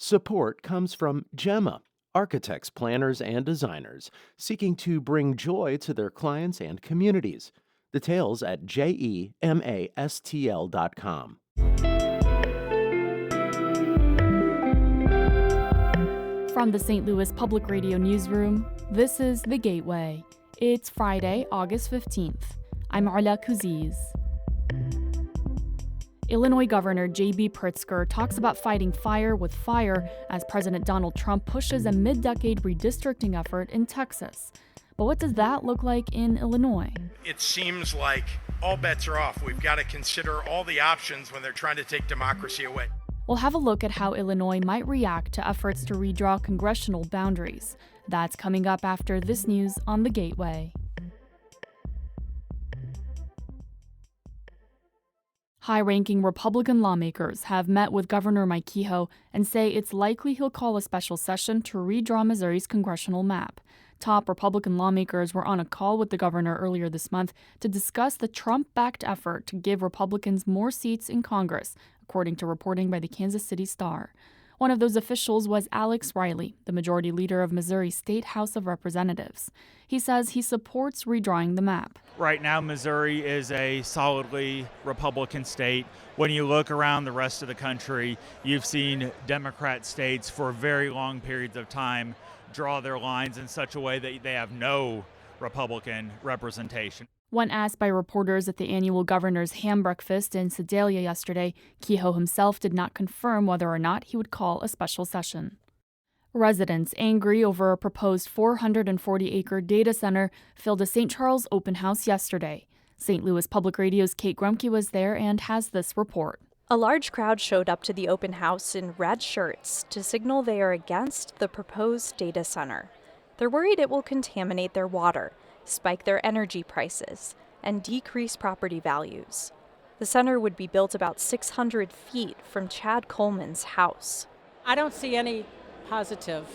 Support comes from Gemma, architects, planners, and designers seeking to bring joy to their clients and communities. Details at JEMASTL.com. From the St. Louis Public Radio Newsroom, this is The Gateway. It's Friday, August 15th. I'm Ala Kuziz. Illinois Governor J-B Pritzker talks about fighting fire with fire as President Donald Trump pushes a mid-decade redistricting effort in Texas. But what does that look like in Illinois? It seems like all bets are off. We've got to consider all the options when they're trying to take democracy away. We'll have a look at how Illinois might react to efforts to redraw congressional boundaries. That's coming up after this news on The Gateway. High-ranking Republican lawmakers have met with Governor Mike Kehoe and say it's likely he'll call a special session to redraw Missouri's congressional map. Top Republican lawmakers were on a call with the governor earlier this month to discuss the Trump-backed effort to give Republicans more seats in Congress, according to reporting by the Kansas City Star. One of those officials was Alex Riley, the majority leader of Missouri's State House of Representatives. He says he supports redrawing the map. Right now, Missouri is a solidly Republican state. When you look around the rest of the country, you've seen Democrat states for very long periods of time draw their lines in such a way that they have no Republican representation. When asked by reporters at the annual governor's ham breakfast in Sedalia yesterday, Kehoe himself did not confirm whether or not he would call a special session. Residents angry over a proposed 440-acre data center filled a St. Charles open house yesterday. St. Louis Public Radio's Kate Grumke was there and has this report. A large crowd showed up to the open house in red shirts to signal they are against the proposed data center. They're worried it will contaminate their water, spike their energy prices, and decrease property values. The center would be built about 600 feet from Chad Coleman's house. I don't see any positive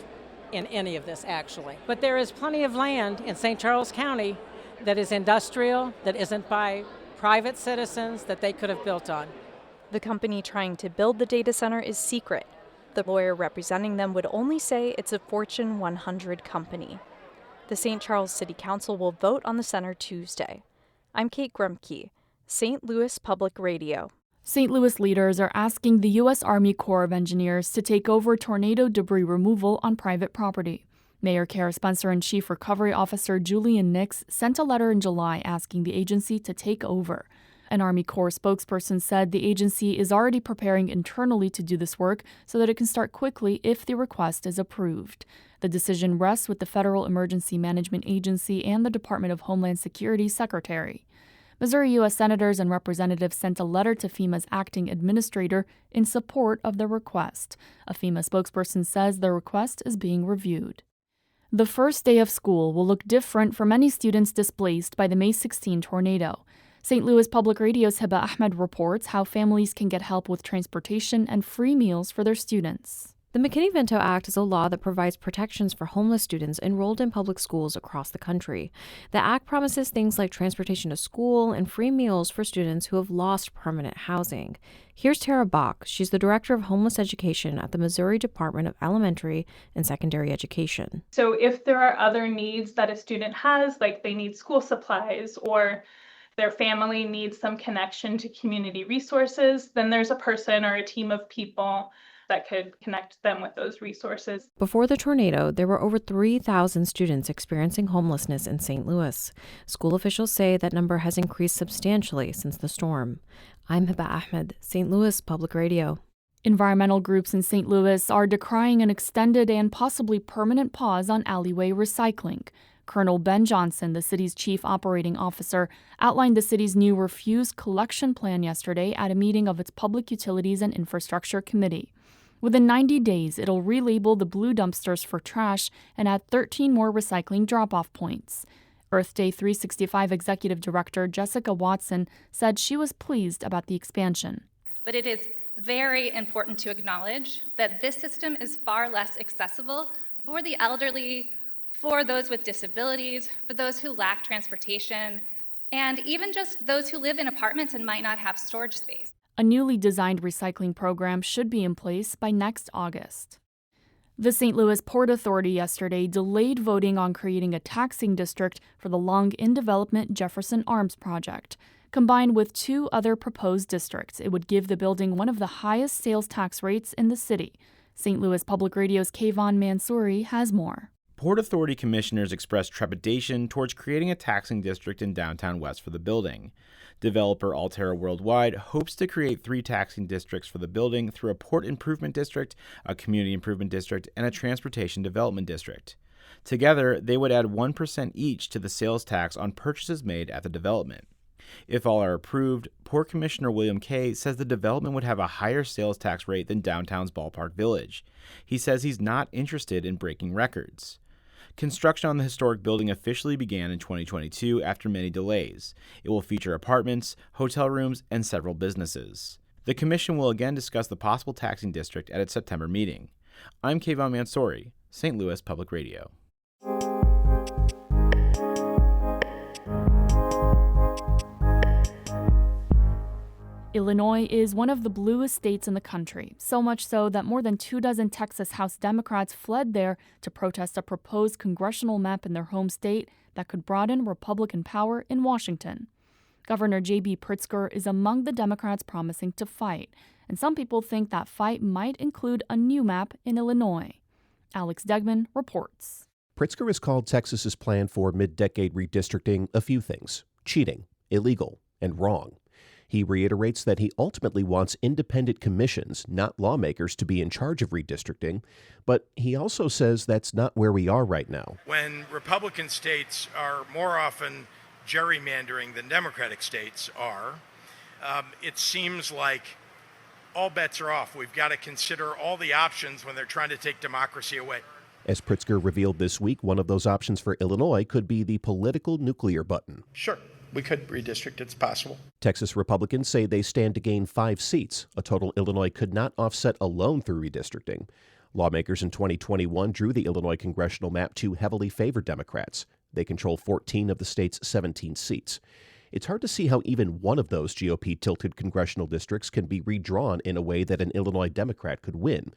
in any of this, actually. But there is plenty of land in St. Charles County that is industrial, that isn't by private citizens, that they could have built on. The company trying to build the data center is secret. The lawyer representing them would only say it's a Fortune 100 company. The St. Charles City Council will vote on the center Tuesday. I'm Kate Grumke, St. Louis Public Radio. St. Louis leaders are asking the U.S. Army Corps of Engineers to take over tornado debris removal on private property. Mayor Kara Spencer and Chief Recovery Officer Julian Nix sent a letter in July asking the agency to take over. An Army Corps spokesperson said the agency is already preparing internally to do this work so that it can start quickly if the request is approved. The decision rests with the Federal Emergency Management Agency and the Department of Homeland Security Secretary. Missouri U.S. senators and representatives sent a letter to FEMA's acting administrator in support of the request. A FEMA spokesperson says the request is being reviewed. The first day of school will look different for many students displaced by the May 16 tornado. St. Louis Public Radio's Hiba Ahmed reports how families can get help with transportation and free meals for their students. The McKinney-Vento Act is a law that provides protections for homeless students enrolled in public schools across the country. The act promises things like transportation to school and free meals for students who have lost permanent housing. Here's Tara Bach. She's the Director of Homeless Education at the Missouri Department of Elementary and Secondary Education. So if there are other needs that a student has, like they need school supplies or their family needs some connection to community resources, then there's a person or a team of people that could connect them with those resources. Before the tornado, there were over 3,000 students experiencing homelessness in St. Louis. School officials say that number has increased substantially since the storm. I'm Hiba Ahmed, St. Louis Public Radio. Environmental groups in St. Louis are decrying an extended and possibly permanent pause on alleyway recycling. Colonel Ben Johnson, the city's chief operating officer, outlined the city's new refuse collection plan yesterday at a meeting of its Public Utilities and Infrastructure Committee. Within 90 days, it'll relabel the blue dumpsters for trash and add 13 more recycling drop-off points. Earth Day 365 Executive Director Jessica Watson said she was pleased about the expansion. But it is very important to acknowledge that this system is far less accessible for the elderly, for those with disabilities, for those who lack transportation, and even just those who live in apartments and might not have storage space. A newly designed recycling program should be in place by next August. The St. Louis Port Authority yesterday delayed voting on creating a taxing district for the long-in-development Jefferson Arms project. Combined with two other proposed districts, it would give the building one of the highest sales tax rates in the city. St. Louis Public Radio's Kayvon Mansouri has more. Port Authority commissioners expressed trepidation towards creating a taxing district in downtown West for the building. Developer Altera Worldwide hopes to create 3 taxing districts for the building through a port improvement district, a community improvement district, and a transportation development district. Together, they would add 1% each to the sales tax on purchases made at the development. If all are approved, Port Commissioner William Kay says the development would have a higher sales tax rate than downtown's Ballpark Village. He says he's not interested in breaking records. Construction on the historic building officially began in 2022 after many delays. It will feature apartments, hotel rooms, and several businesses. The commission will again discuss the possible taxing district at its September meeting. I'm Kayvon Mansouri, St. Louis Public Radio. Illinois is one of the bluest states in the country, so much so that more than 24 Texas House Democrats fled there to protest a proposed congressional map in their home state that could broaden Republican power in Washington. Governor J-B Pritzker is among the Democrats promising to fight, and some people think that fight might include a new map in Illinois. Alex Degman reports. Pritzker has called Texas's plan for mid-decade redistricting a few things: cheating, illegal, and wrong. He reiterates that he ultimately wants independent commissions, not lawmakers, to be in charge of redistricting, but he also says that's not where we are right now. When Republican states are more often gerrymandering than Democratic states are, it seems like all bets are off. We've got to consider all the options when they're trying to take democracy away. As Pritzker revealed this week, one of those options for Illinois could be the political nuclear button. Sure, we could redistrict. It's possible. Texas Republicans say they stand to gain 5 seats, a total Illinois could not offset alone through redistricting. Lawmakers in 2021 drew the Illinois congressional map to heavily favor Democrats. They control 14 of the state's 17 seats. It's hard to see how even one of those GOP-tilted congressional districts can be redrawn in a way that an Illinois Democrat could win.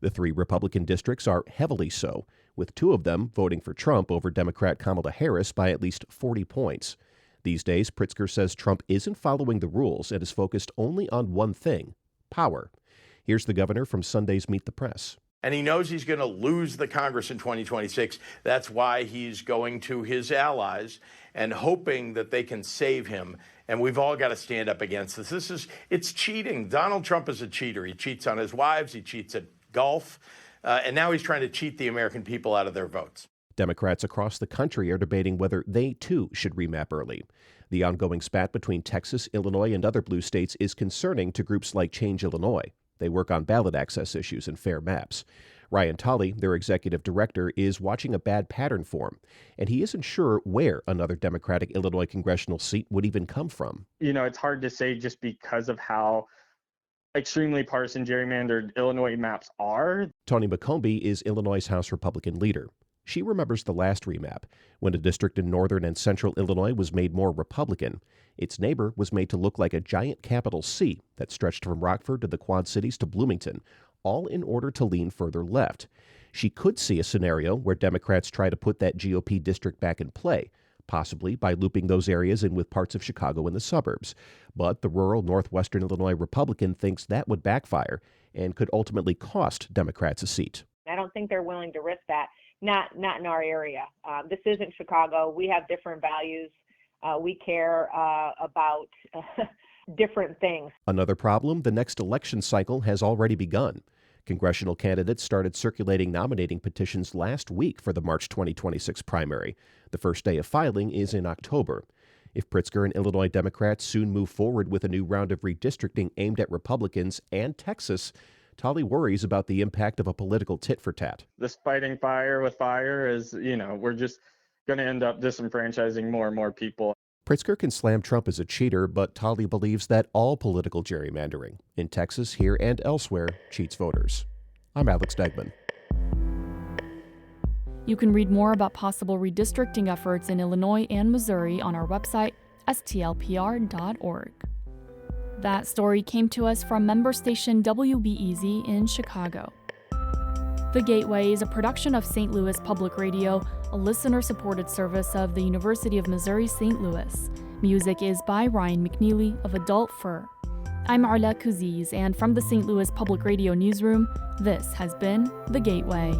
The 3 Republican districts are heavily so, with 2 of them voting for Trump over Democrat Kamala Harris by at least 40 points. These days, Pritzker says Trump isn't following the rules and is focused only on one thing: power. Here's the governor from Sunday's Meet the Press. And he knows he's going to lose the Congress in 2026. That's why he's going to his allies and hoping that they can save him. And we've all got to stand up against this. It's cheating. Donald Trump is a cheater. He cheats on his wives. He cheats at golf. And now he's trying to cheat the American people out of their votes. Democrats across the country are debating whether they, too, should remap early. The ongoing spat between Texas, Illinois, and other blue states is concerning to groups like Change Illinois. They work on ballot access issues and fair maps. Ryan Tolley, their executive director, is watching a bad pattern form, and he isn't sure where another Democratic Illinois congressional seat would even come from. You know, it's hard to say just because of how extremely partisan gerrymandered Illinois maps are. Tony McCombie is Illinois' House Republican leader. She remembers the last remap, when a district in northern and central Illinois was made more Republican. Its neighbor was made to look like a giant capital C that stretched from Rockford to the Quad Cities to Bloomington, all in order to lean further left. She could see a scenario where Democrats try to put that GOP district back in play, possibly by looping those areas in with parts of Chicago and the suburbs. But the rural northwestern Illinois Republican thinks that would backfire and could ultimately cost Democrats a seat. I don't think they're willing to risk that. Not in our area. This isn't Chicago. We have different values. We care about different things. Another problem, the next election cycle has already begun. Congressional candidates started circulating nominating petitions last week for the March 2026 primary. The first day of filing is in October. If Pritzker and Illinois Democrats soon move forward with a new round of redistricting aimed at Republicans and Texas, Tolley worries about the impact of a political tit-for-tat. This fighting fire with fire is, we're just going to end up disenfranchising more and more people. Pritzker can slam Trump as a cheater, but Tolley believes that all political gerrymandering, in Texas, here, and elsewhere, cheats voters. I'm Alex Degman. You can read more about possible redistricting efforts in Illinois and Missouri on our website, stlpr.org. That story came to us from member station WBEZ in Chicago. The Gateway is a production of St. Louis Public Radio, a listener-supported service of the University of Missouri St. Louis. Music is by Ryan McNeely of Adult Fur. I'm Arla Kuziz, and from the St. Louis Public Radio newsroom, this has been The Gateway.